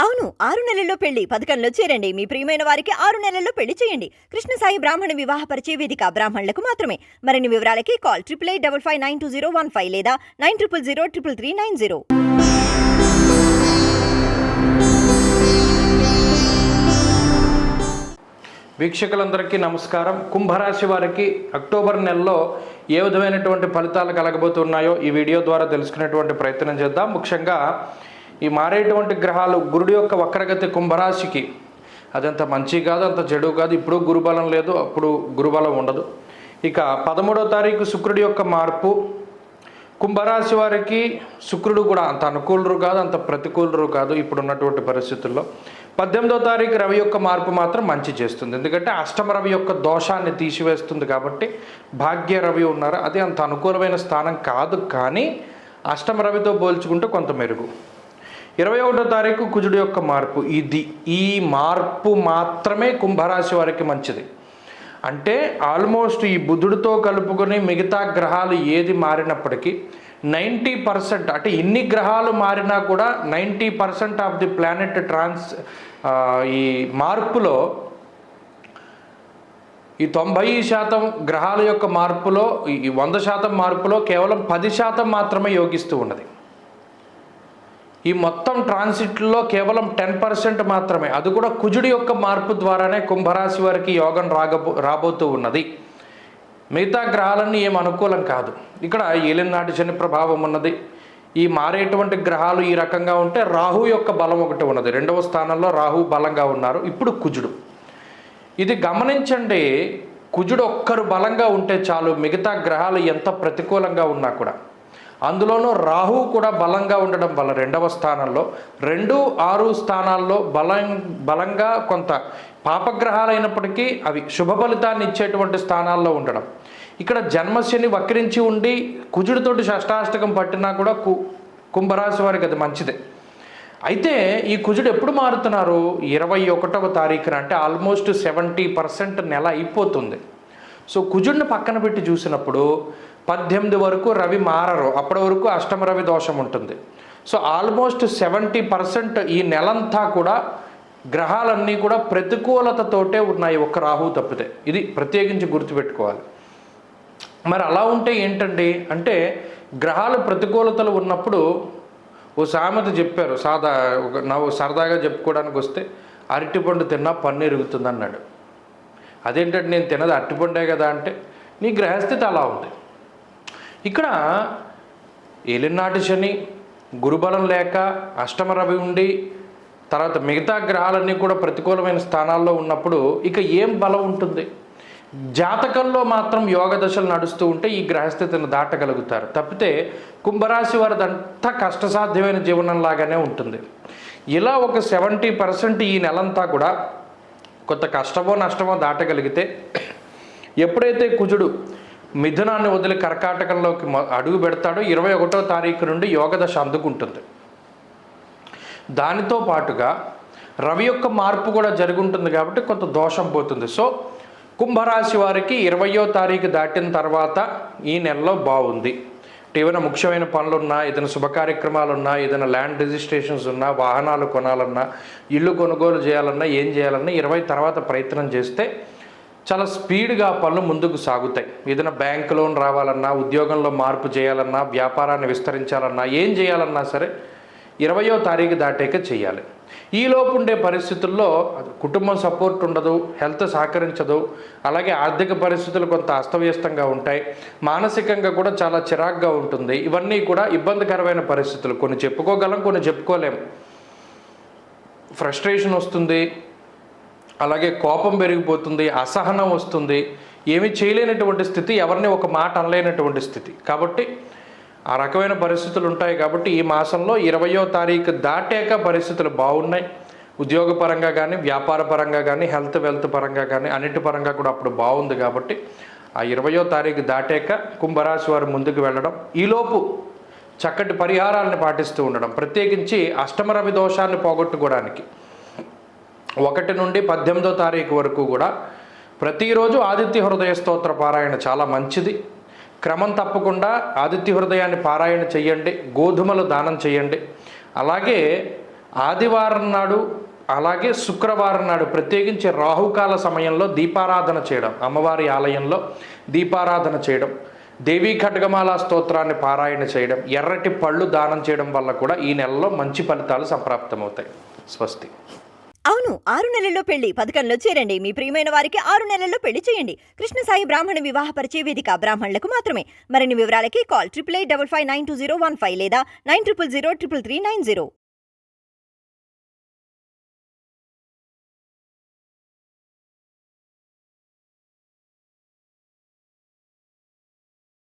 అవును 6 నెలల్లో పెళ్లి పథకంలో చేరండి. మీ ప్రియమైన వారికి 6 నెలల్లో పెళ్లి చేయండి. కృష్ణ సాయి బ్రాహ్మణ వివాహ పరిచయ వేదిక బ్రాహ్మణులకు మాత్రమే. మరిన్ని వివరాలకి కాల్ 8855592015 లేదా 9000333990. వీక్షకులందరికీ నమస్కారం. కుంభరాశి వారికి అక్టోబర్ నెలలో ఏ విధమైనటువంటి ఫలితాలు కలగబోతున్నాయో ఈ వీడియో ద్వారా తెలుసుకునేటువంటి ప్రయత్నం చేద్దాం. ముఖ్యంగా ఈ మారేటువంటి గ్రహాలు గురుడి యొక్క వక్రగతి కుంభరాశికి అదంత మంచి కాదు, అంత చెడు కాదు. ఇప్పుడు గురుబలం లేదు, అప్పుడు గురుబలం ఉండదు. ఇక 13వ తారీఖు శుక్రుడి యొక్క మార్పు కుంభరాశి వారికి శుక్రుడు కూడా అంత అనుకూలరు కాదు, అంత ప్రతికూలరు కాదు ఇప్పుడున్నటువంటి పరిస్థితుల్లో. 18వ తారీఖు రవి యొక్క మార్పు మాత్రం మంచి చేస్తుంది. ఎందుకంటే అష్టమ రవి యొక్క దోషాన్ని తీసివేస్తుంది కాబట్టి. భాగ్య రవి ఉన్నారు, అది అంత అనుకూలమైన స్థానం కాదు, కానీ అష్టమ రవితో పోల్చుకుంటే కొంత మెరుగు. 21వ తారీఖు కుజుడు యొక్క మార్పు. ఈ మార్పు మాత్రమే కుంభరాశి వారికి మంచిది. అంటే ఆల్మోస్ట్ ఈ బుధుడితో కలుపుకొని మిగతా గ్రహాలు ఏది మారినప్పటికీ 90%, అంటే ఇన్ని గ్రహాలు మారినా కూడా 90% ఆఫ్ ది ప్లానెట్ ఈ మార్పులో, ఈ 90% గ్రహాల యొక్క మార్పులో, ఈ 100% మార్పులో కేవలం 10% మాత్రమే యోగిస్తూ ఉన్నది. ఈ మొత్తం ట్రాన్సిట్లో కేవలం 10% మాత్రమే, అది కూడా కుజుడి యొక్క మార్పు ద్వారానే కుంభరాశి వారికి యోగం రాబోతూ ఉన్నది. మిగతా గ్రహాలన్నీ ఏం అనుకూలం కాదు. ఇక్కడ ఏలినాటి శని ప్రభావం ఉన్నది. ఈ మారేటువంటి గ్రహాలు ఈ రకంగా ఉంటే రాహు యొక్క బలం ఒకటి ఉన్నది. 2వ స్థానంలో రాహు బలంగా ఉన్నారు. ఇప్పుడు కుజుడు, ఇది గమనించండి. కుజుడు ఒక్కరు బలంగా ఉంటే చాలు, మిగతా గ్రహాలు ఎంత ప్రతికూలంగా ఉన్నా కూడా. అందులోనూ రాహు కూడా బలంగా ఉండడం వల్ల 2వ స్థానంలో, 2, 6 స్థానాల్లో బలంగా కొంత పాపగ్రహాలైనప్పటికీ అవి శుభ ఫలితాన్ని ఇచ్చేటువంటి స్థానాల్లో ఉండడం. ఇక్కడ జన్మశని వక్రించి ఉండి కుజుడితోటి షష్టాష్టకం పట్టినా కూడా కుంభరాశి వారికి అది మంచిదే. అయితే ఈ కుజుడు ఎప్పుడు మారుతున్నారు? 21వ తారీఖున, అంటే ఆల్మోస్ట్ 70% నెల అయిపోతుంది. సో కుజుడిని పక్కన పెట్టి చూసినప్పుడు 18 వరకు రవి మారరు, అప్పటి వరకు అష్టమ రవి దోషం ఉంటుంది. సో ఆల్మోస్ట్ 70% ఈ నెలంతా కూడా గ్రహాలన్నీ కూడా ప్రతికూలతతోటే ఉన్నాయి, ఒక్క రాహు తప్పితే. ఇది ప్రత్యేకించి గుర్తుపెట్టుకోవాలి. మరి అలా ఉంటే ఏంటండి అంటే, గ్రహాలు ప్రతికూలతలు ఉన్నప్పుడు ఓ సామెత చెప్పారు, సరదాగా చెప్పుకోవడానికి వస్తే, అరటిపండు తిన్నా పన్ను ఎరుగుతుంది అన్నాడు. అదేంటంటే నేను తిన్నది అరటిపండే కదా అంటే, నీ గ్రహస్థితి అలా ఉంది. ఇక్కడ ఏలినాటి శని, గురుబలం లేక అష్టమ రవి ఉండి, తర్వాత మిగతా గ్రహాలన్నీ కూడా ప్రతికూలమైన స్థానాల్లో ఉన్నప్పుడు ఇక ఏం బలం ఉంటుంది? జాతకంలో మాత్రం యోగ దశలు నడుస్తూ ఉంటే ఈ గ్రహస్థితిని దాటగలుగుతారు. తప్పితే కుంభరాశి వారిదంతా కష్టసాధ్యమైన జీవనంలాగానే ఉంటుంది. ఇలా ఒక 70% ఈ నెలంతా కూడా కొంత కష్టమో నష్టమో దాటగలిగితే, ఎప్పుడైతే కుజుడు మిథునాన్ని వదిలి కర్కాటకంలోకి అడుగు పెడతాడో 21వ తారీఖు నుండి యోగదశ అందుకుంటుంది. దానితో పాటుగా రవి యొక్క మార్పు కూడా జరుగుంటుంది కాబట్టి కొంత దోషం పోతుంది. సో కుంభరాశి వారికి 20వ తారీఖు దాటిన తర్వాత ఈ నెలలో బాగుంది. ఏమైనా ముఖ్యమైన పనులున్నా, ఏదైనా శుభ కార్యక్రమాలున్నా, ఏదైనా ల్యాండ్ రిజిస్ట్రేషన్స్ ఉన్నా, వాహనాలు కొనాలన్నా, ఇల్లు కొనుగోలు చేయాలన్నా, ఏం చేయాలన్నా 20 తర్వాత ప్రయత్నం చేస్తే చాలా స్పీడ్గా పనులు ముందుకు సాగుతాయి. ఏదైనా బ్యాంక్ లోన్ రావాలన్నా, ఉద్యోగంలో మార్పు చేయాలన్నా, వ్యాపారాన్ని విస్తరించాలన్నా, ఏం చేయాలన్నా సరే 20వ తారీఖు దాటాక చేయాలి. ఈలోపు ఉండే పరిస్థితుల్లో కుటుంబం సపోర్ట్ ఉండదు, హెల్త్ సహకరించదు, అలాగే ఆర్థిక పరిస్థితులు కొంత అస్తవ్యస్తంగా ఉంటాయి, మానసికంగా కూడా చాలా చిరాగ్గా ఉంటుంది. ఇవన్నీ కూడా ఇబ్బందికరమైన పరిస్థితులు. కొన్ని చెప్పుకోగలం, కొన్ని చెప్పుకోలేం. ఫ్రస్ట్రేషన్ వస్తుంది, అలాగే కోపం పెరిగిపోతుంది, అసహనం వస్తుంది, ఏమీ చేయలేనటువంటి స్థితి, ఎవరిని ఒక మాట అనలేనటువంటి స్థితి. కాబట్టి ఆ రకమైన పరిస్థితులు ఉంటాయి. కాబట్టి ఈ మాసంలో 20వ తారీఖు దాటాక పరిస్థితులు బాగున్నాయి. ఉద్యోగపరంగా కానీ, వ్యాపార పరంగా కానీ, వెల్త్ పరంగా కానీ, అన్నిటి పరంగా కూడా అప్పుడు బాగుంది. కాబట్టి ఆ 20వ తారీఖు దాటాక కుంభరాశి వారు ముందుకు వెళ్ళడం, ఈలోపు చక్కటి పరిహారాలను పాటిస్తూ ఉండడం, ప్రత్యేకించి అష్టమ రవి దోషాన్ని పోగొట్టుకోవడానికి 1 నుండి 18వ తారీఖు వరకు కూడా ప్రతిరోజు ఆదిత్య హృదయ స్తోత్ర పారాయణ చాలా మంచిది. క్రమం తప్పకుండా ఆదిత్య హృదయాన్ని పారాయణ చేయండి, గోధుమలు దానం చేయండి. అలాగే ఆదివారం నాడు అలాగే శుక్రవారం నాడు ప్రత్యేకించి రాహుకాల సమయంలో దీపారాధన చేయడం, అమ్మవారి ఆలయంలో దీపారాధన చేయడం, దేవీ ఖడ్గమాల స్తోత్రాన్ని పారాయణ చేయడం, ఎర్రటి పళ్ళు దానం చేయడం వల్ల కూడా ఈ నెలలో మంచి ఫలితాలు సంప్రాప్తమవుతాయి. స్వస్తి. అవును, 6 నెలల్లో పెళ్లి పథకంలో చేరండి. మీ ప్రియమైన వారికి 6 నెలల్లో పెళ్లి చేయండి. కృష్ణ సాయి బ్రాహ్మణ వివాహ పరిచయ వేదిక బ్రాహ్మణులకు మాత్రమే. మరిన్ని వివరాలకి కాల్ 8855920115 లేదా 90003339.